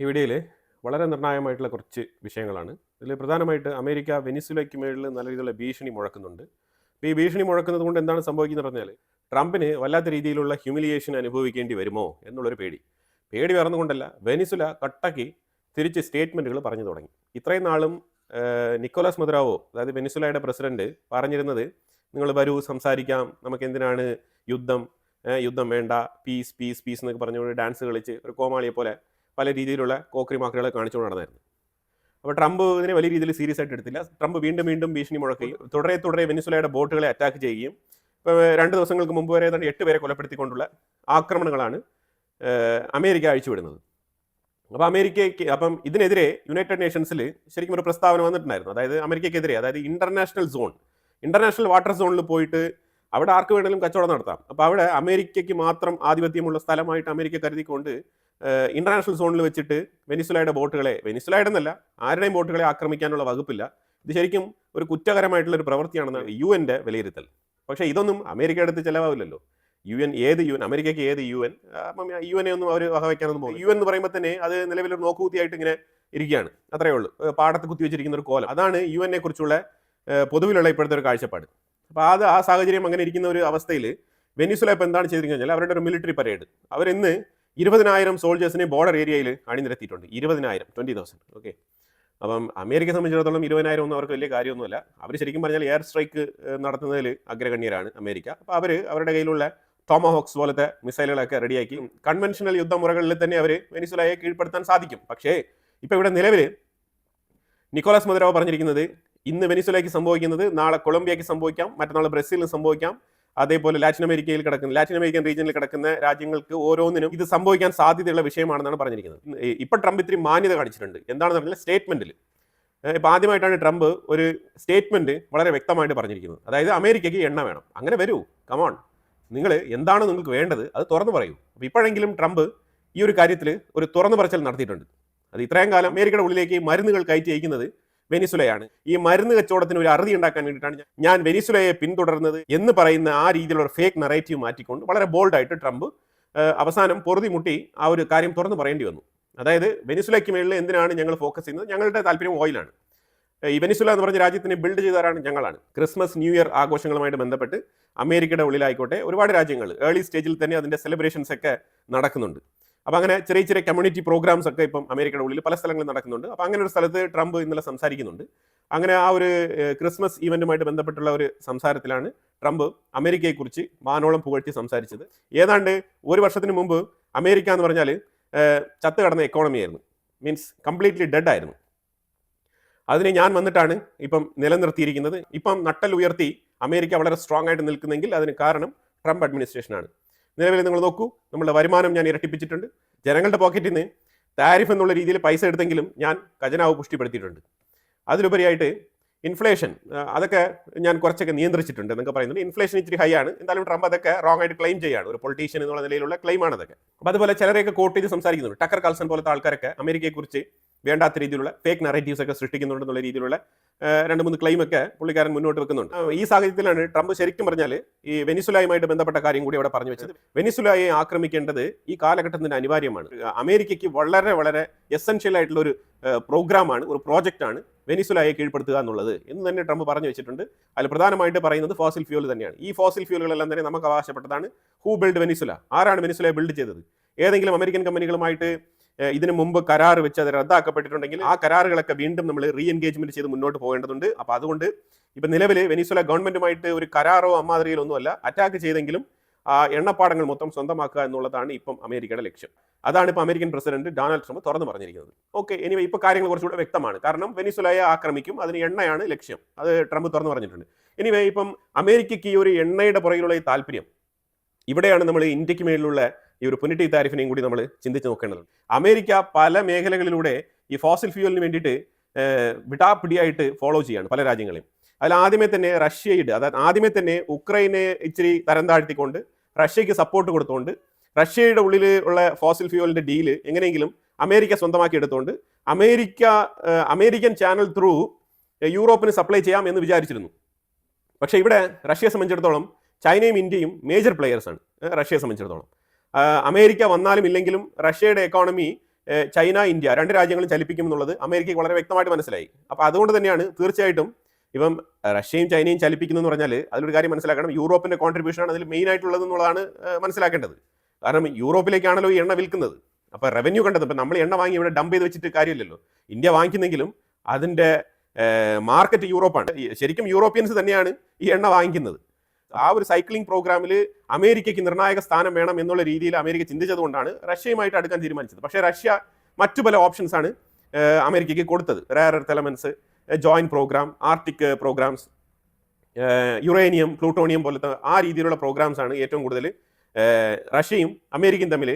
ഈ വീഡിയോയിൽ വളരെ നിർണായകമായിട്ടുള്ള കുറച്ച് വിഷയങ്ങളാണ്. ഇതിൽ പ്രധാനമായിട്ട് അമേരിക്ക വെനിസുലയ്ക്ക് മേളിൽ നല്ല രീതിയിലുള്ള ഭീഷണി മുഴക്കുന്നുണ്ട്. അപ്പോൾ ഈ ഭീഷണി മുഴക്കുന്നത് കൊണ്ട് എന്താണ് സംഭവിക്കുന്നത് പറഞ്ഞാൽ ട്രംപിന് വല്ലാത്ത രീതിയിലുള്ള ഹ്യൂമിലിയേഷൻ അനുഭവിക്കേണ്ടി വരുമോ എന്നുള്ളൊരു പേടി വേറൊന്നുകൊണ്ടല്ല, വെനിസുല കട്ടക്ക് തിരിച്ച് സ്റ്റേറ്റ്മെൻറ്റുകൾ പറഞ്ഞു തുടങ്ങി. ഇത്രയും നാളും നിക്കോളാസ് മദുറാവോ, അതായത് വെനിസുലയുടെ പ്രസിഡന്റ് പറഞ്ഞിരുന്നത്, നിങ്ങൾ വരൂ സംസാരിക്കാം, നമുക്ക് എന്തിനാണ് യുദ്ധം, യുദ്ധം വേണ്ട, പീസ് പീസ് പീസ് എന്നൊക്കെ പറഞ്ഞുകൊണ്ട് ഡാൻസ് കളിച്ച് ഒരു കോമാളിയെ പോലെ പല രീതിയിലുള്ള കോക്കറി മാക്കുകളെ കാണിച്ചുകൊണ്ട് നടന്നായിരുന്നു. അപ്പോൾ ട്രംപ് ഇതിനെ വലിയ രീതിയിൽ സീരിയസ് ആയിട്ട് എടുത്തില്ല. ട്രംപ് വീണ്ടും ഭീഷണി മുഴക്കുകയും തുടരെ വെനിസുലയുടെ ബോട്ടുകളെ അറ്റാക്ക് ചെയ്യുകയും ഇപ്പോൾ 2 ദിവസങ്ങൾക്ക് മുമ്പ് വരെ 8 പേരെ കൊലപ്പെടുത്തിക്കൊണ്ടുള്ള ആക്രമണങ്ങളാണ് അമേരിക്ക അഴിച്ചുവിടുന്നത്. അപ്പം ഇതിനെതിരെ യുണൈറ്റഡ് നേഷൻസിൽ ശരിക്കും ഒരു പ്രസ്താവന വന്നിട്ടുണ്ടായിരുന്നു. അതായത് അമേരിക്കയ്ക്കെതിരെ, അതായത് ഇന്റർനാഷണൽ വാട്ടർ സോണിൽ പോയിട്ട് അവിടെ ആർക്ക് വേണമെങ്കിലും കച്ചവടം നടത്താം. അപ്പോൾ അവിടെ അമേരിക്കയ്ക്ക് മാത്രം ആധിപത്യമുള്ള സ്ഥലമായിട്ട് അമേരിക്ക കരുതിക്കൊണ്ട് ഇന്റർനാഷണൽ സോണിൽ വെച്ചിട്ട് വെനിസുലയുടെ വെനിസുലയുടെ എന്നല്ല, ആരുടെയും ബോട്ടുകളെ ആക്രമിക്കാനുള്ള വകുപ്പില്ല. ഇത് ശരിക്കും ഒരു കുറ്റകരമായിട്ടുള്ള ഒരു പ്രവൃത്തിയാണെന്ന് UN വിലയിരുത്തൽ. പക്ഷേ ഇതൊന്നും അമേരിക്ക അടുത്ത് ചിലവാവില്ലല്ലോ. അമേരിക്കയ്ക്ക് ഏത് UN? അപ്പം UN ഒന്നും അവർ വകവയ്ക്കാനൊന്നും പോകും. UN എന്ന് പറയുമ്പോൾ തന്നെ അത് നിലവിലൊരു നോക്കുകുത്തിയായിട്ട് ഇങ്ങനെ ഇരിക്കുകയാണ്, അത്രയേ ഉള്ളൂ. പാടത്ത് കുത്തിവെച്ചിരിക്കുന്ന ഒരു കോലം. അതാണ് UN കുറിച്ചുള്ള പൊതുവിലുള്ള ഇപ്പോഴത്തെ ഒരു കാഴ്ചപ്പാട്. അപ്പോൾ ആ സാഹചര്യം അങ്ങനെ ഇരിക്കുന്ന ഒരു അവസ്ഥയിൽ വെനിസുല ഇപ്പോൾ എന്താണ് ചെയ്തിരിക്കുന്നത് കഴിഞ്ഞാൽ, അവരുടെ ഒരു മിലിറ്ററി പരേഡ്, അവരിന്ന് 20,000 സോൾജേഴ്സിനെ ബോർഡർ ഏരിയയിൽ അണിനിരത്തിയിട്ടുണ്ട്. 20,000 ഓക്കെ. അപ്പം അമേരിക്കയെ സംബന്ധിച്ചിടത്തോളം 20,000 ഒന്നും അവർക്ക് വലിയ കാര്യമൊന്നുമല്ല. അവർ ശരിക്കും പറഞ്ഞാൽ എയർ സ്ട്രൈക്ക് നടത്തുന്നതിൽ അഗ്രഗണ്യരാണ് അമേരിക്ക. അപ്പോൾ അവരുടെ കയ്യിലുള്ള ടോമഹോക്സ് പോലത്തെ മിസൈലുകളൊക്കെ റെഡിയാക്കി കൺവെൻഷണൽ യുദ്ധമുറകളിൽ തന്നെ അവർ വെനിസുലയെ കീഴ്പ്പെടുത്താൻ സാധിക്കും. പക്ഷേ ഇപ്പോൾ ഇവിടെ നിലവിൽ നിക്കോളാസ് മദുറാവോ പറഞ്ഞിരിക്കുന്നത്, ഇന്ന് വെനിസുലയ്ക്ക് സംഭവിക്കുന്നത് നാളെ കൊളംബിയയ്ക്ക് സംഭവിക്കാം, മറ്റന്നാൾ ബ്രസീലിന് സംഭവിക്കാം, അതേപോലെ ലാറ്റിൻ അമേരിക്കൻ റീജിയനിൽ കിടക്കുന്ന രാജ്യങ്ങൾക്ക് ഓരോന്നിനും ഇത് സംഭവിക്കാൻ സാധ്യതയുള്ള വിഷയമാണെന്നാണ് പറഞ്ഞിരിക്കുന്നത്. ഇപ്പൊ ട്രംപ് ഇത്തിരി മാന്യത കാണിച്ചിട്ടുണ്ട്. എന്താണെന്ന് പറഞ്ഞാൽ സ്റ്റേറ്റ്മെന്റിൽ ഇപ്പൊ ആദ്യമായിട്ടാണ് ട്രംപ് ഒരു സ്റ്റേറ്റ്മെന്റ് വളരെ വ്യക്തമായിട്ട് പറഞ്ഞിരിക്കുന്നത്. അതായത് അമേരിക്കയ്ക്ക് എണ്ണ വേണം, അങ്ങനെ വരൂ, കമോൺ, നിങ്ങൾ എന്താണ് നിങ്ങൾക്ക് വേണ്ടത് അത് തുറന്നു പറയൂ. അപ്പൊ ഇപ്പോഴെങ്കിലും ട്രംപ് ഈ ഒരു കാര്യത്തിൽ ഒരു തുറന്നു പറച്ചിൽ നടത്തിയിട്ടുണ്ട്. അത് ഇത്രയും കാലം അമേരിക്കയുടെ ഉള്ളിലേക്ക് മരുന്നുകൾ കയറ്റി അയക്കുന്നത് വെനിസുലയാണ്. ഈ മരുന്ന് കച്ചവടത്തിന് ഒരു അറുതി ഉണ്ടാക്കാൻ വേണ്ടിയിട്ടാണ് ഞാൻ വെനിസുലയെ പിന്തുടർന്നത് എന്ന് പറയുന്ന ആ രീതിയിലുള്ള ഒരു ഫേക്ക് നറേറ്റീവ് മാറ്റിക്കൊണ്ട് വളരെ ബോൾഡായിട്ട് ട്രംപ് അവസാനം പൊറുതിമുട്ടി ആ ഒരു കാര്യം തുറന്നു പറയേണ്ടി വന്നു. അതായത് വെനിസുലയ്ക്ക് മേളിൽ എന്തിനാണ് ഞങ്ങൾ ഫോക്കസ് ചെയ്യുന്നത്, ഞങ്ങളുടെ താല്പര്യം ഓയിലാണ്. ഈ വെനിസുല എന്ന് പറഞ്ഞ രാജ്യത്തിനെ ബിൽഡ് ചെയ്തവരാണ് ഞങ്ങളാണ്. ക്രിസ്മസ് ന്യൂ ഇയർ ആഘോഷങ്ങളുമായിട്ട് ബന്ധപ്പെട്ട് അമേരിക്കയുടെ ഉള്ളിലായിക്കോട്ടെ ഒരുപാട് രാജ്യങ്ങൾ ഏർലി സ്റ്റേജിൽ തന്നെ അതിൻ്റെ സെലിബ്രേഷൻസ് ഒക്കെ നടക്കുന്നുണ്ട്. അപ്പോൾ അങ്ങനെ ചെറിയ കമ്മ്യൂണിറ്റി പ്രോഗ്രാംസ് ഒക്കെ ഇപ്പം അമേരിക്കയുടെ ഉള്ളിൽ പല സ്ഥലങ്ങളിൽ നടക്കുന്നുണ്ട്. അപ്പോൾ അങ്ങനെ ഒരു സ്ഥലത്ത് ട്രംപ് ഇന്നലെ സംസാരിക്കുന്നുണ്ട്. അങ്ങനെ ആ ഒരു ക്രിസ്മസ് ഈവൻറ്റുമായിട്ട് ബന്ധപ്പെട്ടുള്ള ഒരു സംസാരത്തിലാണ് ട്രംപ് അമേരിക്കയെക്കുറിച്ച് വാനോളം പുകഴ്ത്തി സംസാരിച്ചത്. ഏതാണ്ട് ഒരു വർഷത്തിന് മുമ്പ് അമേരിക്ക എന്ന് പറഞ്ഞാൽ ചത്ത് കടന്ന എക്കോണമിയായിരുന്നു, മീൻസ് കംപ്ലീറ്റ്ലി ഡെഡ് ആയിരുന്നു. അതിനെ ഞാൻ വന്നിട്ടാണ് ഇപ്പം നിലനിർത്തിയിരിക്കുന്നത്. ഇപ്പം നട്ടൽ ഉയർത്തി അമേരിക്ക വളരെ സ്ട്രോങ് ആയിട്ട് നിൽക്കുന്നെങ്കിൽ അതിന് കാരണം ട്രംപ് അഡ്മിനിസ്ട്രേഷനാണ്. നിലവിൽ നിങ്ങൾ നോക്കൂ, നമ്മളുടെ വരുമാനം ഞാൻ ഇരട്ടിപ്പിച്ചിട്ടുണ്ട്. ജനങ്ങളുടെ പോക്കറ്റിൽ നിന്ന് താരിഫ് എന്നുള്ള രീതിയിൽ പൈസ എടുത്തെങ്കിലും ഞാൻ ഖജനാവ് പുഷ്ടിപ്പെടുത്തിയിട്ടുണ്ട്. അതിലുപരിയായിട്ട് ഇൻഫ്ലേഷൻ അതൊക്കെ ഞാൻ കുറച്ചൊക്കെ നിയന്ത്രിച്ചിട്ടുണ്ട് എന്നൊക്കെ പറയുന്നുണ്ട്. ഇൻഫ്ലേഷൻ ഇച്ചിരി ഹൈ ആണ്, എന്തായാലും ട്രംപ് അതൊക്കെ റോങ് ആയിട്ട് ക്ലെയിം ചെയ്യാണ്. ഒരു പൊളിറ്റീഷ്യൻ എന്നുള്ള നിലയിലുള്ള ക്ലെയിമാണ് അതൊക്കെ. അപ്പോൾ അതുപോലെ ചിലരെയൊക്കെ കോട്ട് ചെയ്ത് സംസാരിക്കുന്നുണ്ട്. ടക്കർ കാൾസൺ പോലത്തെ ആൾക്കാരൊക്കെ അമേരിക്കയെക്കുറിച്ച് വേണ്ടാത്ത രീതിയിലുള്ള ഫേക്ക് നറേറ്റീവ്സ് ഒക്കെ സൃഷ്ടിക്കുന്നുണ്ടെന്നുള്ള രീതിയിലുള്ള 2-3 ക്ലെയിമൊക്കെ പുള്ളിക്കാരൻ മുന്നോട്ട് വെക്കുന്നുണ്ട്. ഈ സാഹചര്യത്തിലാണ് ട്രംപ് ശരിക്കും പറഞ്ഞാൽ ഈ വെനിസുലയുമായിട്ട് ബന്ധപ്പെട്ട കാര്യം കൂടി അവിടെ പറഞ്ഞു വെച്ചത്. വെനിസുലയെ ആക്രമിക്കേണ്ടത് ഈ കാലഘട്ടത്തിന് അനിവാര്യമാണ്. അമേരിക്കയ്ക്ക് വളരെ എസെൻഷ്യൽ ആയിട്ടുള്ള ഒരു പ്രോഗ്രാമാണ്, ഒരു പ്രോജക്റ്റാണ് വെനിസുലയെ കീഴ്പ്പെടുത്തുക എന്നുള്ളത് എന്ന് തന്നെ ട്രംപ് പറഞ്ഞു വെച്ചിട്ടുണ്ട്. അതിൽ പ്രധാനമായിട്ട് പറയുന്നത് ഫോസിൽ ഫ്യൂൽ തന്നെയാണ്. ഈ ഫോസിൽ ഫ്യൂലുകളെല്ലാം തന്നെ നമുക്ക് അവകാശപ്പെട്ടതാണ്. Who build Venezuela? ആരാണ് വെനിസുലയെ ബിൽഡ് ചെയ്തത്? ഏതെങ്കിലും അമേരിക്കൻ കമ്പനികളുമായിട്ട് ഇതിനു മുമ്പ് കരാർ വെച്ച് അത് റദ്ദാക്കപ്പെട്ടിട്ടുണ്ടെങ്കിൽ ആ കരാറുകളൊക്കെ വീണ്ടും നമ്മൾ റീ എൻഗേജ്മെന്റ് ചെയ്ത് മുന്നോട്ട് പോകേണ്ടതുണ്ട്. അപ്പോൾ അതുകൊണ്ട് ഇപ്പം നിലവിൽ വെനിസുല ഗവൺമെന്റുമായിട്ട് ഒരു കരാറോ അമ്മാതിരിയിലോ ഒന്നുമല്ല, അറ്റാക്ക് ചെയ്തെങ്കിലും ആ എണ്ണപ്പാടങ്ങൾ മൊത്തം സ്വന്തമാക്കുക എന്നുള്ളതാണ് ഇപ്പം അമേരിക്കയുടെ ലക്ഷ്യം. അതാണ് ഇപ്പോൾ അമേരിക്കൻ പ്രസിഡന്റ് ഡൊണാൾഡ് ട്രംപ് തുറന്നു പറഞ്ഞിരിക്കുന്നത്. ഓക്കെ, ഇനി ഇപ്പോൾ കാര്യങ്ങൾ കുറച്ചുകൂടെ വ്യക്തമാണ്. കാരണം വെനിസുലയെ ആക്രമിക്കും, അതിന് എണ്ണയാണ് ലക്ഷ്യം, അത് ട്രംപ് തുറന്നു പറഞ്ഞിട്ടുണ്ട്. ഇനിവേ ഇപ്പം അമേരിക്കയ്ക്ക് ഈ ഒരു എണ്ണയുടെ പുറകിലുള്ള ഈ താല്പര്യം, ഇവിടെയാണ് നമ്മൾ ഇന്ത്യക്ക് മേലുള്ള ഈ ഒരു പുനിറ്റീവ് താരിഫിനെയും കൂടി നമ്മൾ ചിന്തിച്ച് നോക്കേണ്ടതുണ്ട്. അമേരിക്ക പല മേഖലകളിലൂടെ ഈ ഫോസിൽ ഫ്യൂവലിന് വേണ്ടിയിട്ട് വിടാപ്പിടിയായിട്ട് ഫോളോ ചെയ്യാണ് പല രാജ്യങ്ങളെയും. അതിൽ ആദ്യമേ തന്നെ ഉക്രൈനെ ഇച്ചിരി തരം താഴ്ത്തിക്കൊണ്ട് റഷ്യയ്ക്ക് സപ്പോർട്ട് കൊടുത്തുകൊണ്ട് റഷ്യയുടെ ഉള്ളിൽ ഉള്ള ഫോസിൽ ഫ്യൂവലിന്റെ ഡീല് എങ്ങനെയെങ്കിലും അമേരിക്ക സ്വന്തമാക്കി എടുത്തുകൊണ്ട് അമേരിക്കൻ ചാനൽ ത്രൂ യൂറോപ്പിന് സപ്ലൈ ചെയ്യാം എന്ന് വിചാരിച്ചിരുന്നു. പക്ഷേ ഇവിടെ റഷ്യയെ സംബന്ധിച്ചിടത്തോളം ചൈനയും ഇന്ത്യയും മേജർ പ്ലെയേഴ്സാണ്. റഷ്യയെ സംബന്ധിച്ചിടത്തോളം അമേരിക്ക വന്നാലും ഇല്ലെങ്കിലും റഷ്യയുടെ എക്കോണമി ചൈന, ഇന്ത്യ 2 രാജ്യങ്ങളും ചലിപ്പിക്കും എന്നുള്ളത് അമേരിക്കയ്ക്ക് വളരെ വ്യക്തമായിട്ട് മനസ്സിലായി. അപ്പോൾ അതുകൊണ്ട് തന്നെയാണ് തീർച്ചയായിട്ടും ഇപ്പം റഷ്യയും ചൈനയും ചലിപ്പിക്കുന്നു എന്ന് പറഞ്ഞാൽ അതിലൊരു കാര്യം മനസ്സിലാക്കണം, യൂറോപ്പിന്റെ കോൺട്രിബ്യൂഷനാണ് അതിൽ മെയിൻ ആയിട്ടുള്ളത് എന്നുള്ളതാണ് മനസ്സിലാക്കേണ്ടത്. കാരണം യൂറോപ്പിലേക്കാണല്ലോ ഈ എണ്ണ വിൽക്കുന്നത്. അപ്പോൾ റവന്യൂ കണ്ടത്, ഇപ്പം നമ്മൾ എണ്ണ വാങ്ങി ഇവിടെ ഡംപ് ചെയ്ത് വെച്ചിട്ട് കാര്യമില്ലല്ലോ. ഇന്ത്യ വാങ്ങിക്കുന്നെങ്കിലും അതിൻ്റെ മാർക്കറ്റ് യൂറോപ്പാണ്. ശരിക്കും യൂറോപ്യൻസ് തന്നെയാണ് ഈ എണ്ണ വാങ്ങിക്കുന്നത്. ആ ഒരു സൈക്ലിംഗ് പ്രോഗ്രാമിൽ അമേരിക്കയ്ക്ക് നിർണായക സ്ഥാനം വേണം എന്നുള്ള രീതിയിൽ അമേരിക്ക ചിന്തിച്ചതുകൊണ്ടാണ് റഷ്യയുമായിട്ട് അടുക്കാൻ തീരുമാനിച്ചത്. പക്ഷേ റഷ്യ മറ്റു പല ഓപ്ഷൻസ് ആണ് അമേരിക്കയ്ക്ക് കൊടുത്തത്. Rare earth elements, joint program, arctic programs, uranium, plutonium പോലത്തെ ആ രീതിയിലുള്ള പ്രോഗ്രാംസ് ആണ് ഏറ്റവും കൂടുതൽ റഷ്യയും അമേരിക്കയും തമ്മിൽ